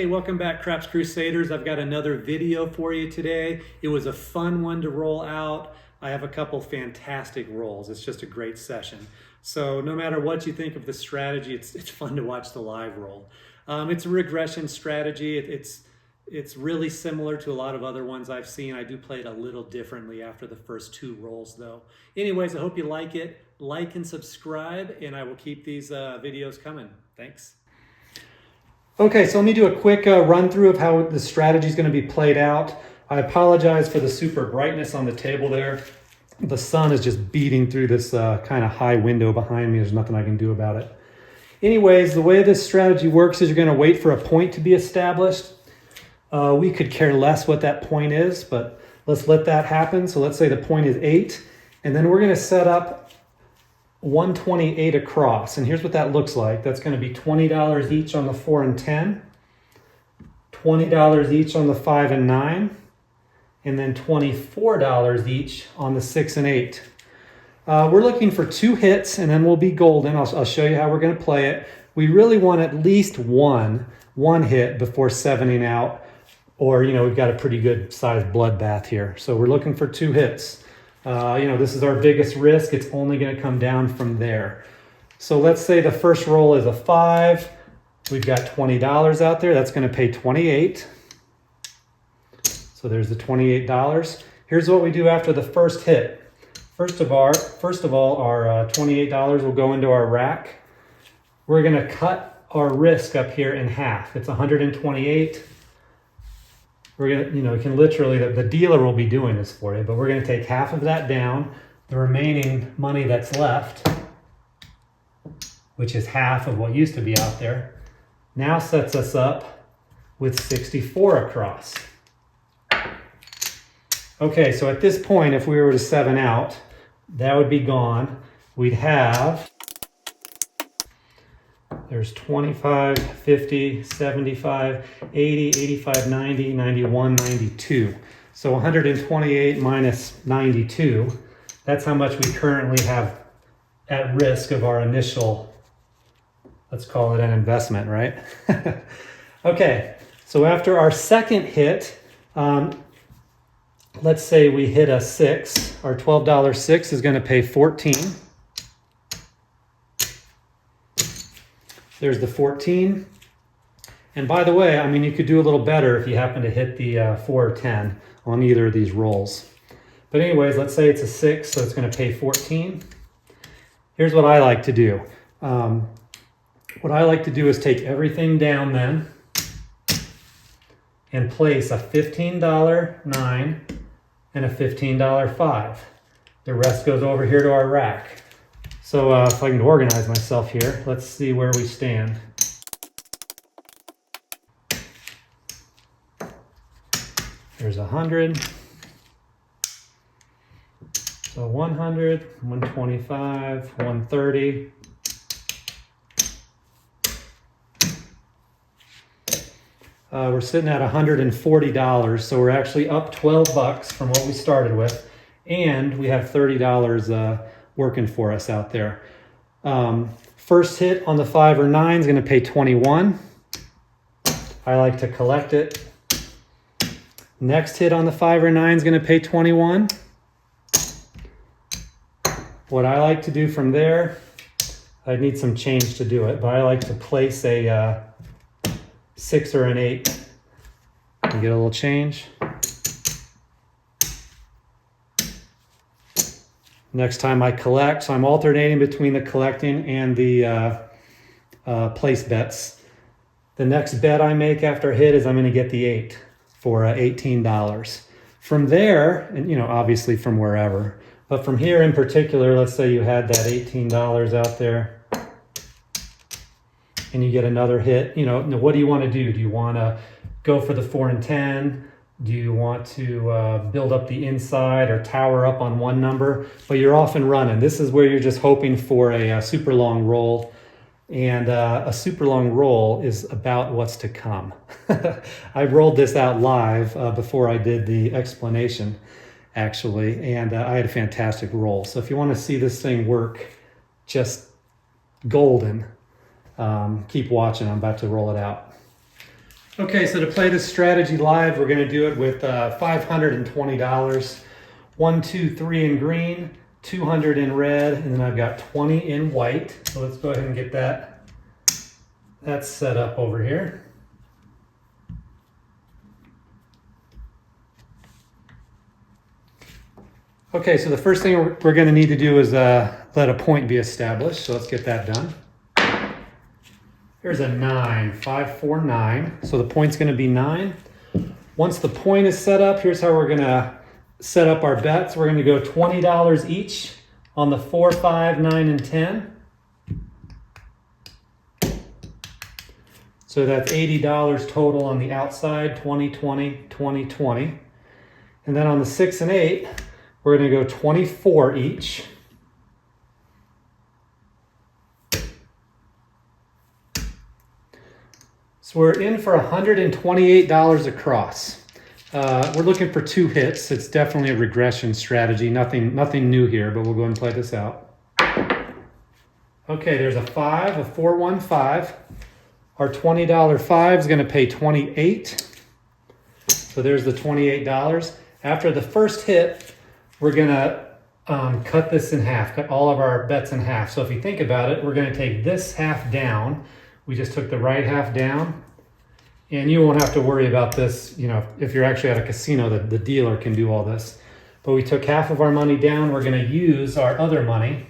Hey, welcome back, Craps Crusaders. I've got another video for you today. It was a fun one to roll out. I have a couple fantastic rolls. It's just a great session. So no matter what you think of the strategy, it's fun to watch the live roll. It's a regression strategy. It's really similar to a lot of other ones I've seen. I do play it a little differently after the first two rolls though. Anyways, I hope you like it. Like and subscribe, and I will keep these videos coming. Thanks. Okay, so let me do a quick run through of how the strategy is going to be played out. I apologize for the super brightness on the table there. The sun is just beating through this kind of high window behind me. There's nothing I can do about it. Anyways, the way this strategy works is you're going to wait for a point to be established. We could care less what that point is, but let's let that happen. So let's say the point is 8, and then we're going to set up 128 across, and here's what that looks like. That's going to be $20 each on the 4 and 10, $20 each on the 5 and 9, and then $24 each on the 6 and 8. We're looking for 2 hits, and then we'll be golden. I'll show you how we're going to play it. We really want at least one hit before 7ing out, or we've got a pretty good sized bloodbath here. So we're looking for 2 hits. This is our biggest risk. It's only going to come down from there. So let's say the first roll is a 5. We've got $20 out there. That's going to pay 28. So there's the $28. Here's what we do after the first hit. First of all, our $28 will go into our rack. We're going to cut our risk up here in half. It's 128. We're gonna, we can literally, the dealer will be doing this for you, but we're gonna take half of that down. The remaining money that's left, which is half of what used to be out there, now sets us up with 64 across. Okay, so at this point, if we were to 7 out, that would be gone. We'd have, there's 25, 50, 75, 80, 85, 90, 91, 92. So 128 minus 92, that's how much we currently have at risk of our initial, let's call it an investment, right? Okay, so after our second hit, let's say we hit a 6, our $12 6 is gonna pay 14. There's the 14. And by the way, you could do a little better if you happen to hit the 4 or 10 on either of these rolls. But anyways, let's say it's a 6, so it's going to pay 14. Here's what I like to do. What I like to do is take everything down then and place a $15 9 and a $15 5. The rest goes over here to our rack. So if I can organize myself here, let's see where we stand. There's 100. So 100, 125, 130. We're sitting at $140, so we're actually up 12 bucks from what we started with, and we have $30 working for us out there. First hit on the 5 or 9 is going to pay 21. I like to collect it. Next hit on the 5 or 9 is going to pay 21. What I like to do from there, I need some change to do it, but I like to place a 6 or an 8 and get a little change. Next time I collect, so I'm alternating between the collecting and the place bets. The next bet I make after a hit is I'm going to get the 8 for $18. From there, and obviously from wherever, but from here in particular, let's say you had that $18 out there and you get another hit. What do you want to do? Do you want to go for the 4 and 10? Do you want to build up the inside or tower up on one number? But you're off and running. This is where you're just hoping for a super long roll. And a super long roll is about what's to come. I rolled this out live before I did the explanation, actually. And I had a fantastic roll. So if you want to see this thing work just golden, keep watching. I'm about to roll it out. Okay, so to play this strategy live, we're going to do it with $520. 1, 2, 3 in green, 200 in red, and then I've got 20 in white. So let's go ahead and get that set up over here. Okay, so the first thing we're going to need to do is let a point be established. So let's get that done. Here's a 9, 5, 4, 9. So the point's going to be 9. Once the point is set up, here's how we're going to set up our bets. We're going to go $20 each on the 4, 5, 9, and 10. So that's $80 total on the outside, 20, 20, 20, 20. And then on the 6 and 8, we're going to go 24 each. So we're in for $128 across. We're looking for 2 hits. It's definitely a regression strategy. Nothing new here, but we'll go ahead and play this out. Okay, there's a 5, a 4, 1, 5. Our $20 5 is going to pay 28. So there's the $28. After the first hit, we're going to cut this in half, cut all of our bets in half. So if you think about it, we're going to take this half down. We just took the right half down. And you won't have to worry about this, you know, if you're actually at a casino, the dealer can do all this. But we took half of our money down. We're going to use our other money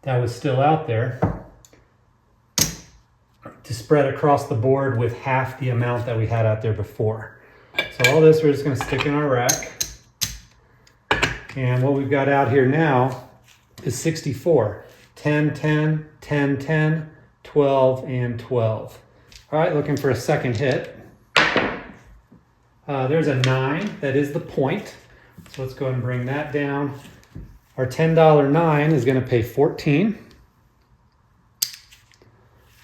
that was still out there to spread across the board with half the amount that we had out there before. So all this we're just going to stick in our rack. And what we've got out here now is 64. 10, 10, 10, 10, 12, and 12. All right, looking for a second hit. There's a 9. That is the point. So let's go ahead and bring that down. Our $10 9 is going to pay 14.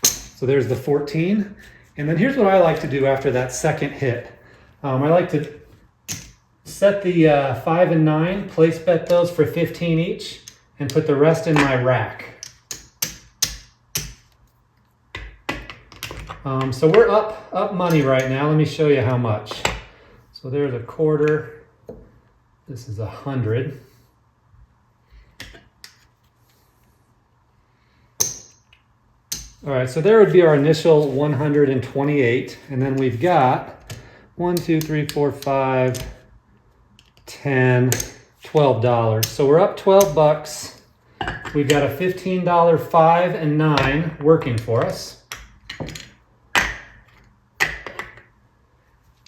So there's the 14. And then here's what I like to do after that second hit. I like to set the 5 and 9, place bet those for 15 each, and put the rest in my rack. So we're up money right now. Let me show you how much. So there's a quarter. This is 100. All right, so there would be our initial 128, and then we've got 1, 2, 3, 4, 5, 10, $12. So we're up 12 bucks. We've got a $15 5 and 9 working for us.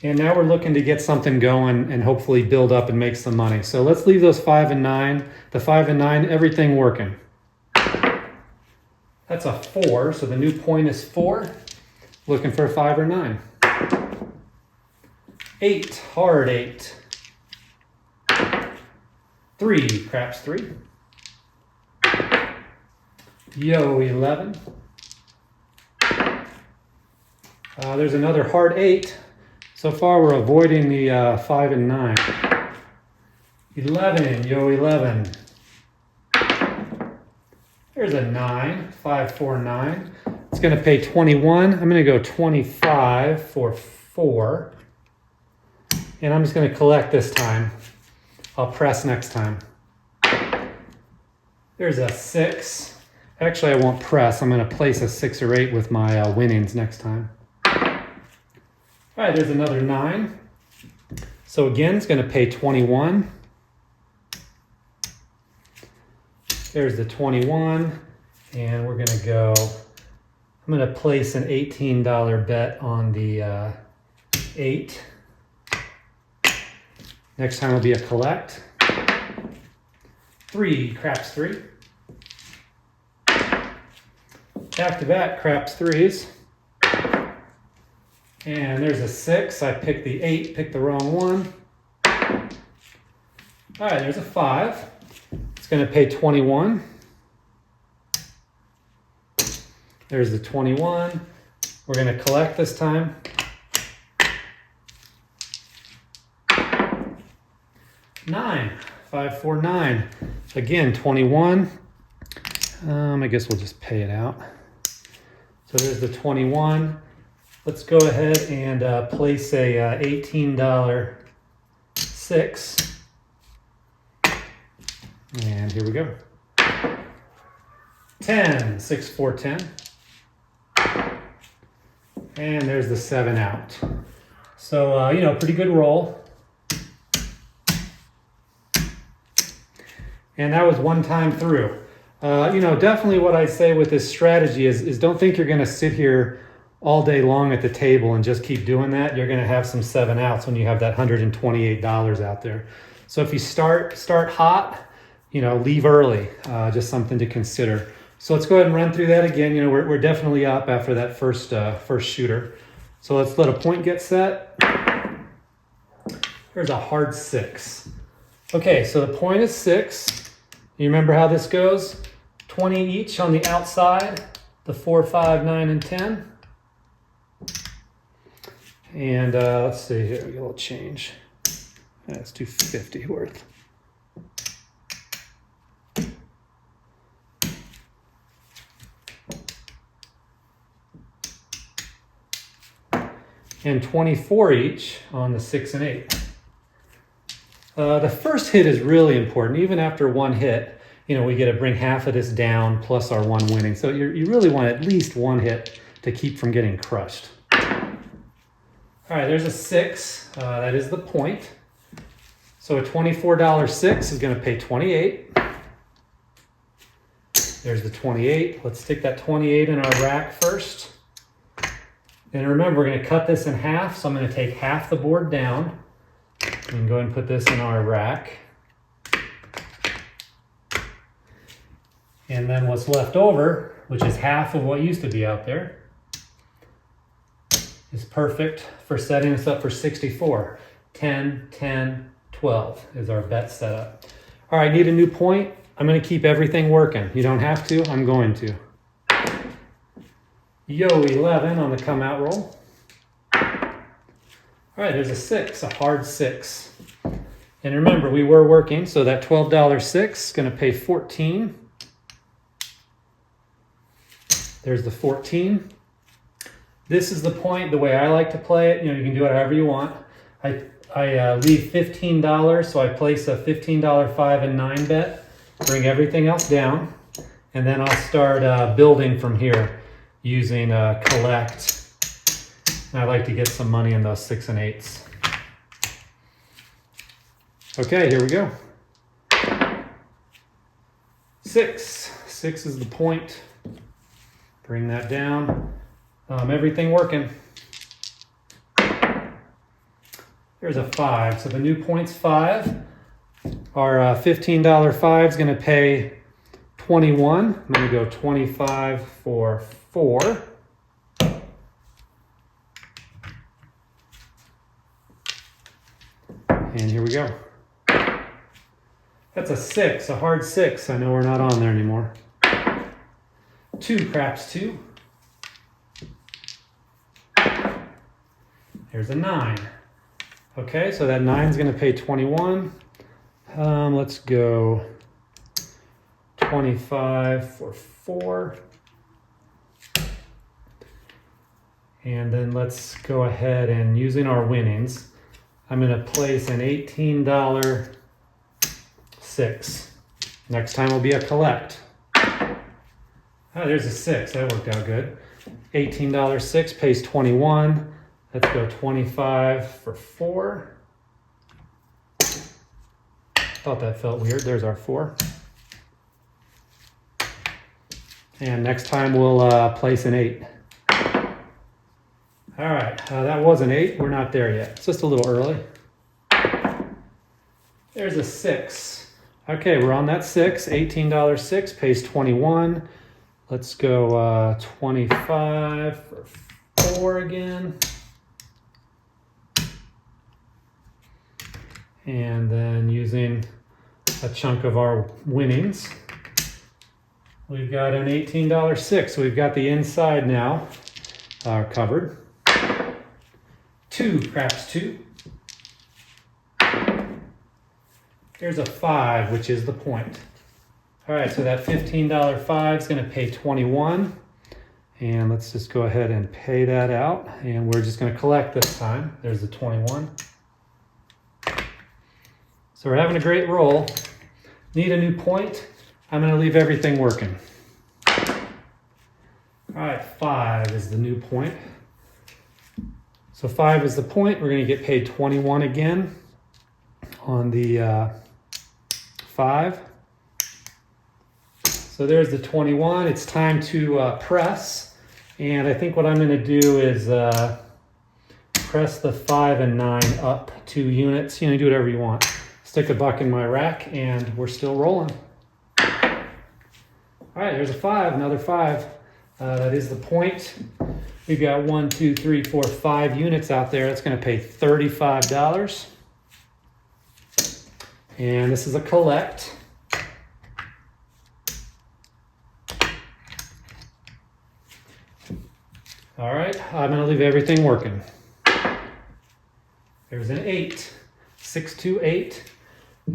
And now we're looking to get something going and hopefully build up and make some money. So let's leave those 5 and 9, the 5 and 9, everything working. That's a 4, so the new point is 4. Looking for a 5 or 9. 8, hard 8. 3, craps 3. Yo, 11. There's another hard 8. So far we're avoiding the 5 and 9. 11, yo, 11. There's a 9, 5, 4, 9. It's going to pay 21. I'm going to go 25 for 4. And I'm just going to collect this time. I'll press next time. There's a 6. Actually, I won't press. I'm going to place a 6 or 8 with my winnings next time. All right, there's another 9. So again, it's going to pay 21. There's the 21. And we're going to go, I'm going to place an $18 bet on the 8. Next time will be a collect. 3, craps 3. Back to back, craps 3s. And there's a 6. I picked the 8, picked the wrong one. All right, there's a 5. It's going to pay 21. There's the 21. We're going to collect this time. 9, 5, 4, 9. Again, 21. I guess we'll just pay it out. So there's the 21. Let's go ahead and place a $18 6. And here we go. 10, 6, 4, 10. And there's the 7 out. So, you know, pretty good roll. And that was one time through. You know, definitely what I say with this strategy is don't think you're going to sit here all day long at the table and just keep doing that. You're going to have some 7 outs when you have that $128 out there. So if you start hot, you know, leave early. Just something to consider. So let's go ahead and run through that again. You know, we're definitely up after that first shooter. So let's let a point get set. Here's a hard 6. Okay, so the point is 6. You remember how this goes? 20 each on the outside, the 4, 5, 9, and 10. And let's see here, we get a little change. That's 250 worth. And 24 each on the 6 and 8. The first hit is really important. Even after one hit, you know, we get to bring half of this down plus our one winning. So you really want at least one hit to keep from getting crushed. All right, there's a 6. That is the point. So a $24 6 is going to pay 28. There's the 28. Let's stick that 28 in our rack first. And remember, we're going to cut this in half. So I'm going to take half the board down and go ahead and put this in our rack. And then what's left over, which is half of what used to be out there, is perfect for setting us up for 64. 10, 10, 12 is our bet setup. All right, need a new point. I'm going to keep everything working. You don't have to, I'm going to. Yo, 11 on the come out roll. All right, there's a 6, a hard 6. And remember, we were working, so that $12 6 is going to pay 14. There's the 14. This is the point, the way I like to play it. You know, you can do it however you want. I leave $15, so I place a $15 5 and 9 bet, bring everything else down, and then I'll start building from here using collect. And I like to get some money in those 6 and 8s. Okay, here we go. 6. 6 is the point. Bring that down. Everything working. There's a 5. So the new point's 5. Our $15 5 is going to pay 21. I'm going to go 25 for 4. And here we go. That's a 6, a hard 6. I know we're not on there anymore. 2 craps 2. There's a 9. Okay, so that 9 is going to pay 21. Let's go 25 for 4. And then let's go ahead and using our winnings, I'm going to place an $18 6. Next time will be a collect. Oh, there's a 6. That worked out good. $18 6 pays 21. Let's go 25 for 4. Thought that felt weird. There's our 4. And next time we'll place an 8. All right, that was an 8. We're not there yet. It's just a little early. There's a 6. Okay, we're on that 6. $18 6 pays 21. Let's go 25 for 4 again. And then using a chunk of our winnings, we've got an $18 6. So we've got the inside now covered. 2 craps 2. Here's a 5, which is the point. All right, so that $15 5 is going to pay 21. And let's just go ahead and pay that out. And we're just going to collect this time. There's the 21. So we're having a great roll. Need a new point. I'm going to leave everything working. All right, 5 is the new point. So 5 is the point. We're going to get paid 21 again on the 5. So there's the 21. It's time to press. And I think what I'm going to do is press the 5 and 9 up 2 units. You know, do whatever you want. Stick a buck in my rack, and we're still rolling. All right, there's a 5, another 5. That is the point. We've got 1, 2, 3, 4, 5 units out there. That's going to pay $35. And this is a collect. All right, I'm going to leave everything working. There's an 8, 6, 2, 8.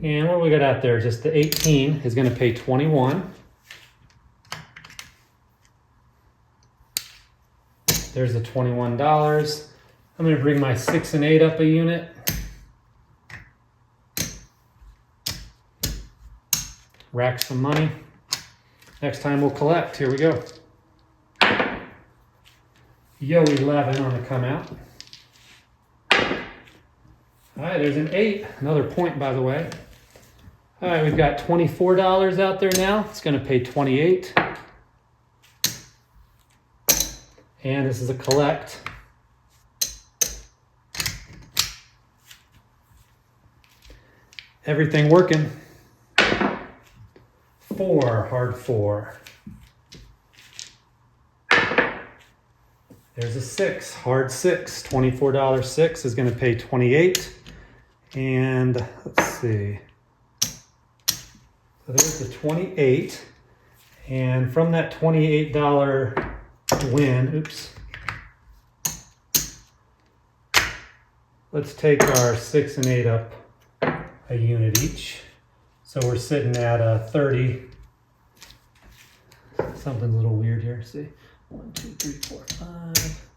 And what do we got out there? Just the 18 is going to pay 21. There's the $21. I'm going to bring my 6 and 8 up a unit. Rack some money. Next time we'll collect. Here we go. Yo, 11 on the come out. All right, there's an 8. Another point, by the way. All right, we've got $24 out there now. It's going to pay 28. And this is a collect. Everything working. 4, hard 4. There's a 6, hard 6. $24 6 is going to pay 28. And let's see. So there's the 28. And from that $28 win, oops. Let's take our 6 and 8 up a unit each. So we're sitting at 30. Something's a little weird here. See, 1, 2, 3, 4, 5.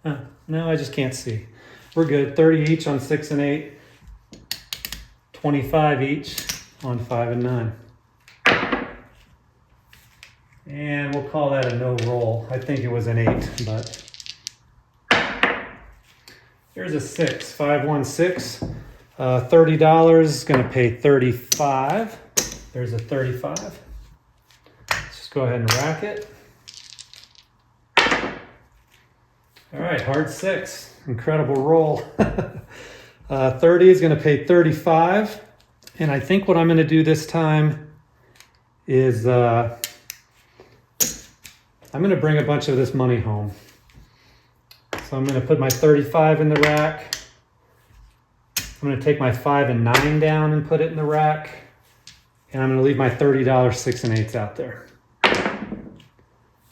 Oh, no, I just can't see. We're good. 30 each on 6 and 8. 25 each on 5 and 9. And we'll call that a no roll. I think it was an 8, but here's a 6. 5, 1, 6. $30 is going to pay 35. There's a 35. Let's just go ahead and rack it. All right, hard 6. Incredible roll. 30 is going to pay 35. And I think what I'm going to do this time is I'm going to bring a bunch of this money home. So I'm going to put my 35 in the rack. I'm going to take my 5 and 9 down and put it in the rack. And I'm going to leave my $30 6 and 8s out there.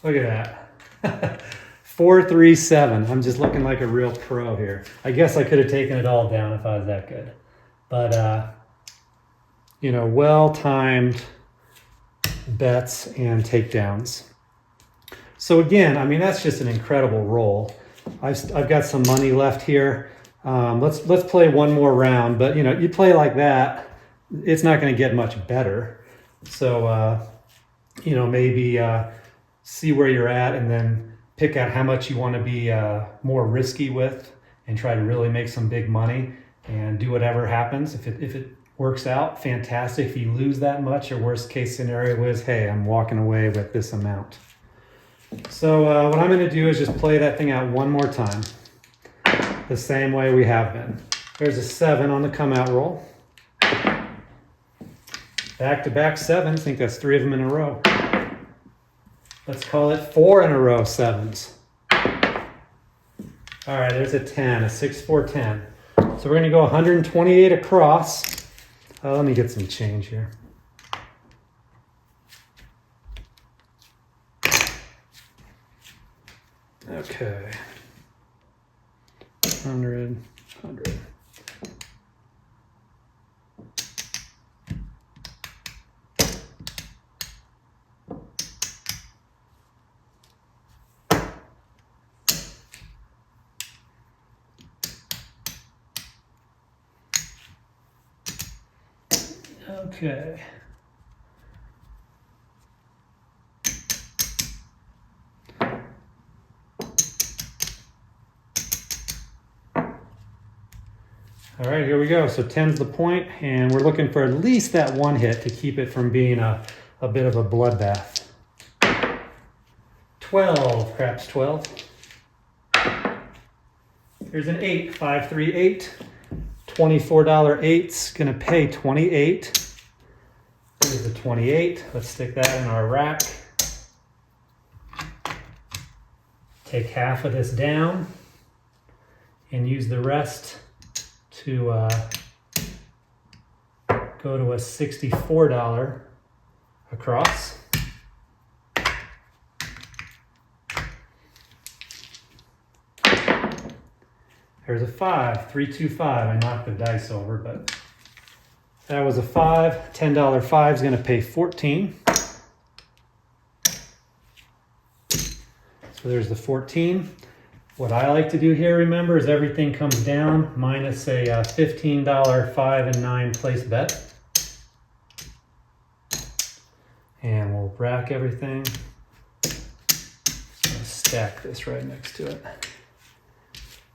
Look at that. 4, 3, 7. I'm just looking like a real pro here. I guess I could have taken it all down if I was that good. But, you know, well-timed bets and takedowns. So again, I mean, that's just an incredible roll. I've got some money left here. Let's play one more round. But, you know, you play like that, it's not going to get much better. So, you know, maybe see where you're at and then pick out how much you want to be more risky with and try to really make some big money and do whatever happens. If it works out, fantastic. If you lose that much, your worst case scenario is, hey, I'm walking away with this amount. So what I'm going to do is just play that thing out one more time, the same way we have been. There's a 7 on the come out roll. Back-to-back 7s. I think that's 3 of them in a row. Let's call it 4 in a row 7s. All right, there's a 10, a 6, 4, 10. So we're going to go 128 across. Let me get some change here. Okay. 100. Okay. All right, here we go. So 10's the point, and we're looking for at least that one hit to keep it from being a bit of a bloodbath. 12, craps 12. Here's an 8, 5, 3, 8. $24 eight's gonna pay 28. Here's the 28. Let's stick that in our rack. Take half of this down and use the rest to go to a $64 across. There's a 5, 3, 2, 5. I knocked the dice over, but that was a 5. $10 5 is going to pay 14. So there's the 14. What I like to do here, remember, is everything comes down minus a $15 5 and 9 place bet. And we'll rack everything. Stack this right next to it.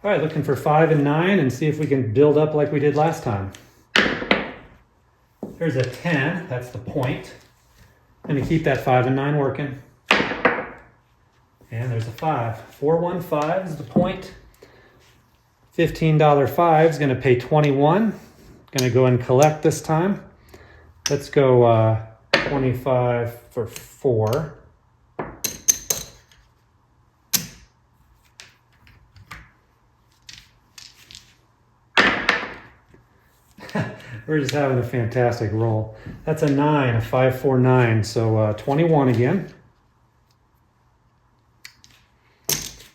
All right, looking for 5 and 9 and see if we can build up like we did last time. There's a 10, that's the point. I'm gonna keep that 5 and 9 working. And there's a 5. 4, 1, 5 is the point. $15 5 is gonna pay 21. Gonna go and collect this time. Let's go 25 for 4. We're just having a fantastic roll. That's a 9, a 5, 4, 9. So 21 again.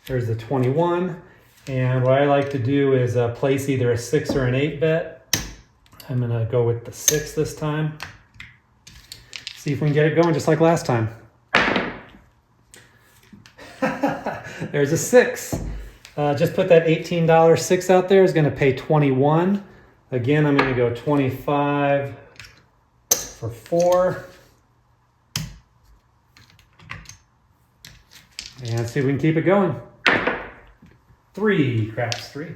There's the 21. And what I like to do is place either a 6 or an 8 bet. I'm going to go with the 6 this time. See if we can get it going just like last time. There's a 6. Just put that $18 6 out there. Is going to pay 21. Again, I'm going to go 25 for 4. And see if we can keep it going. 3, craps 3.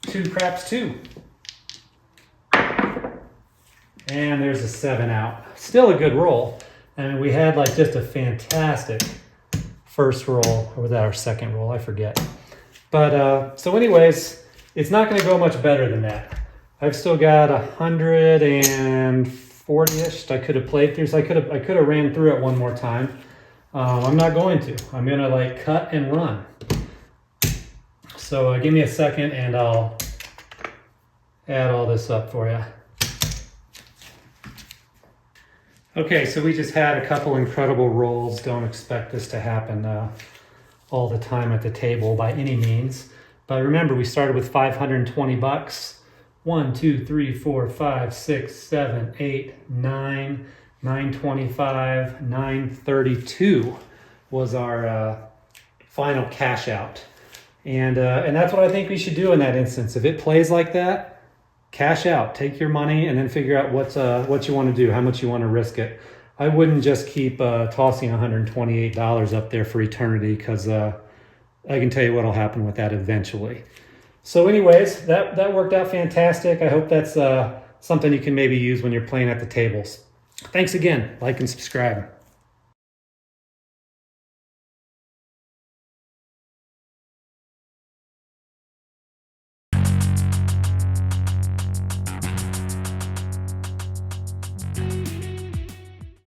2, craps 2. And there's a 7 out. Still a good roll. I mean, we had like just a fantastic first roll. Or was that our second roll? I forget. But so anyways, it's not going to go much better than that. I've still got 140-ish I could have played through. So I could have ran through it one more time. I'm not going to. I'm going to like cut and run. So give me a second and I'll add all this up for you. Okay, so we just had a couple incredible rolls. Don't expect this to happen all the time at the table by any means. But remember, we started with 520 bucks. 1, 2, 3, 4, 5, 6, 7, 8, 9, 925, 932 was our final cash out. And that's what I think we should do in that instance. If it plays like that, cash out, take your money, and then figure out what you want to do, how much you want to risk it. I wouldn't just keep tossing $128 up there for eternity, because I can tell you what'll happen with that eventually. So anyways, that worked out fantastic. I hope that's something you can maybe use when you're playing at the tables. Thanks again. Like and subscribe.